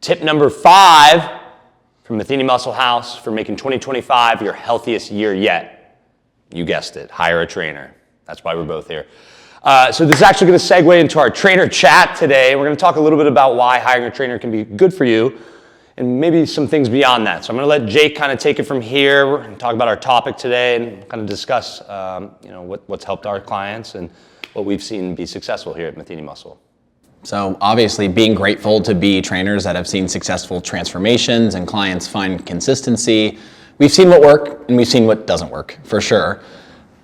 Tip number 5 from Matheny Muscle House for making 2025 your healthiest year yet. You guessed it, hire a trainer. That's why we're both here. So this is actually going to segue into our trainer chat today. We're going to talk a little bit about why hiring a trainer can be good for you and maybe some things beyond that. So I'm going to let Jake kind of take it from here. We're going to talk about our topic today and kind of discuss what's helped our clients and what we've seen be successful here at Matheny Muscle. So obviously being grateful to be trainers that have seen successful transformations and clients find consistency. We've seen what works and we've seen what doesn't work, for sure.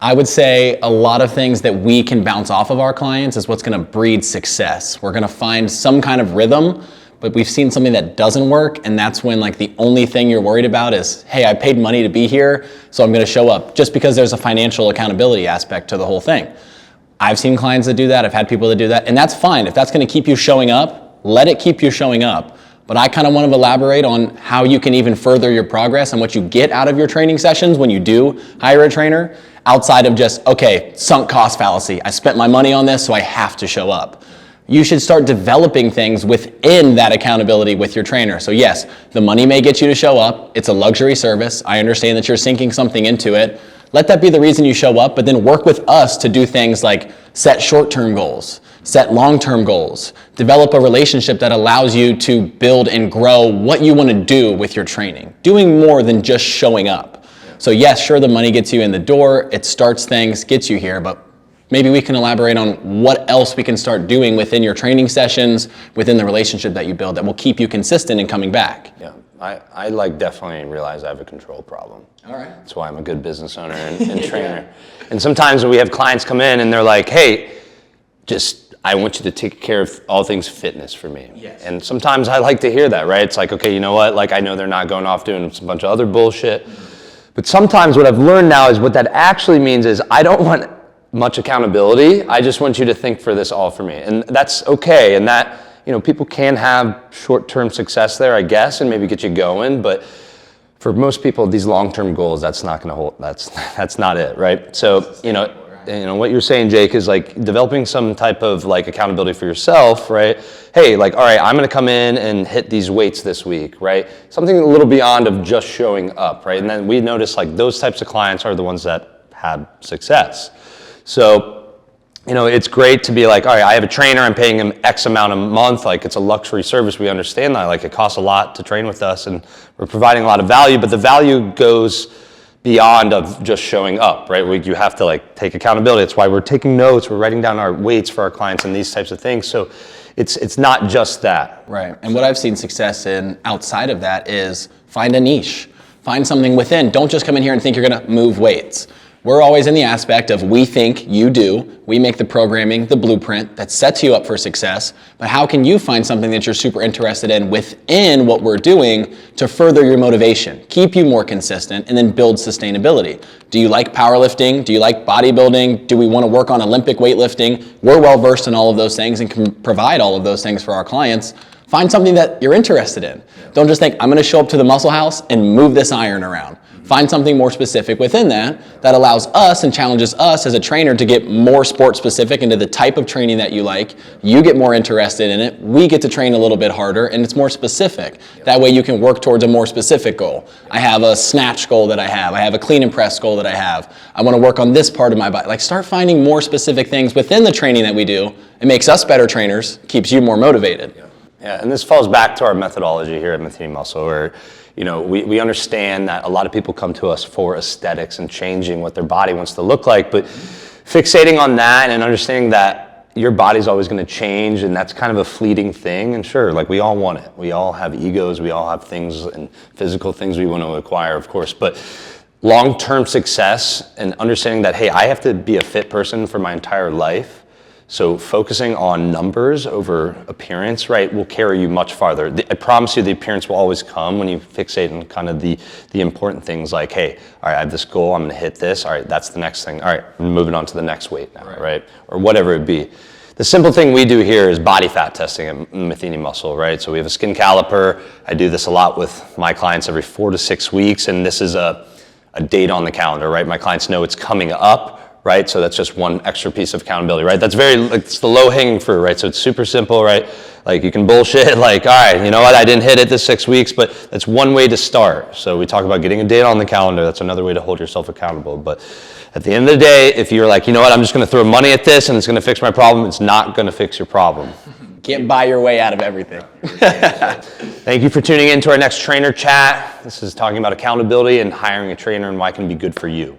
I would say a lot of things that we can bounce off of our clients is what's going to breed success. We're going to find some kind of rhythm, but we've seen something that doesn't work, and that's when like the only thing you're worried about is, hey, I paid money to be here, so I'm going to show up, just because there's a financial accountability aspect to the whole thing. I've seen clients that do that, I've had people that do that, and that's fine. If that's going to keep you showing up, let it keep you showing up. But I kind of want to elaborate on how you can even further your progress and what you get out of your training sessions when you do hire a trainer, outside of just, okay, sunk cost fallacy. I spent my money on this, so I have to show up. You should start developing things within that accountability with your trainer. So yes, the money may get you to show up. It's a luxury service. I understand that you're sinking something into it. Let that be the reason you show up, but then work with us to do things like set short-term goals, set long-term goals, develop a relationship that allows you to build and grow what you want to do with your training, doing more than just showing up. So yes, sure, the money gets you in the door, it starts things, gets you here, but maybe we can elaborate on what else we can start doing within your training sessions, within the relationship that you build that will keep you consistent and coming back. Yeah, I definitely realize I have a control problem. All right. That's why I'm a good business owner and trainer. And sometimes when we have clients come in and they're like, hey, I want you to take care of all things fitness for me. Yes. And sometimes I like to hear that, right? It's like, okay, you know what? Like, I know they're not going off doing a bunch of other bullshit. But sometimes what I've learned now is what that actually means is I don't want much accountability. I just want you to think for this all for me. And that's okay. And that, people can have short-term success there, I guess, and maybe get you going. But for most people, these long-term goals, that's not going to hold. That's not it, right? So, what you're saying, Jake, is like developing some type of like accountability for yourself, right? Hey, like, all right, I'm going to come in and hit these weights this week, right? Something a little beyond of just showing up, right? And then we notice like those types of clients are the ones that had success. So, it's great to be like, all right, I have a trainer, I'm paying him X amount a month. Like, it's a luxury service. We understand that. Like, it costs a lot to train with us and we're providing a lot of value, but the value goes beyond of just showing up, right? You have to like take accountability. That's why we're taking notes. We're writing down our weights for our clients and these types of things. So it's not just that. Right. And what I've seen success in outside of that is find a niche, find something within. Don't just come in here and think you're going to move weights. We're always in the aspect of we think, you do. We make the programming, the blueprint that sets you up for success. But how can you find something that you're super interested in within what we're doing to further your motivation, keep you more consistent, and then build sustainability? Do you like powerlifting? Do you like bodybuilding? Do we want to work on Olympic weightlifting? We're well versed in all of those things and can provide all of those things for our clients. Find something that you're interested in. Don't just think, I'm going to show up to the muscle house and move this iron around. Find something more specific within that allows us and challenges us as a trainer to get more sport specific into the type of training that you like. You get more interested in it. We get to train a little bit harder and it's more specific. That way you can work towards a more specific goal. I have a snatch goal that I have a clean and press goal that I have. I want to work on this part of my body. Like, start finding more specific things within the training that we do. It makes us better trainers, keeps you more motivated. Yeah, and this falls back to our methodology here at Matheny Muscle, where we understand that a lot of people come to us for aesthetics and changing what their body wants to look like, but fixating on that and understanding that your body's always going to change and that's kind of a fleeting thing. And sure, like, we all want it. We all have egos. We all have things and physical things we want to acquire, of course, but long-term success and understanding that, hey, I have to be a fit person for my entire life. So focusing on numbers over appearance, right, will carry you much farther. I promise you the appearance will always come when you fixate on kind of the important things like, hey, all right, I have this goal, I'm going to hit this. All right, that's the next thing. All right, I'm moving on to the next weight now, right? Or whatever it be. The simple thing we do here is body fat testing at Matheny Muscle, right? So we have a skin caliper. I do this a lot with my clients every 4 to 6 weeks, and this is a date on the calendar, right? My clients know it's coming up, right? So that's just one extra piece of accountability, right? That's it's the low hanging fruit, right? So it's super simple, right? Like you can bullshit, like, all right, you know what? I didn't hit it this 6 weeks, but that's one way to start. So we talk about getting a date on the calendar. That's another way to hold yourself accountable. But at the end of the day, if you're like, you know what? I'm just going to throw money at this and it's going to fix my problem, it's not going to fix your problem. Can't buy your way out of everything. Thank you for tuning in to our next trainer chat. This is talking about accountability and hiring a trainer and why it can be good for you.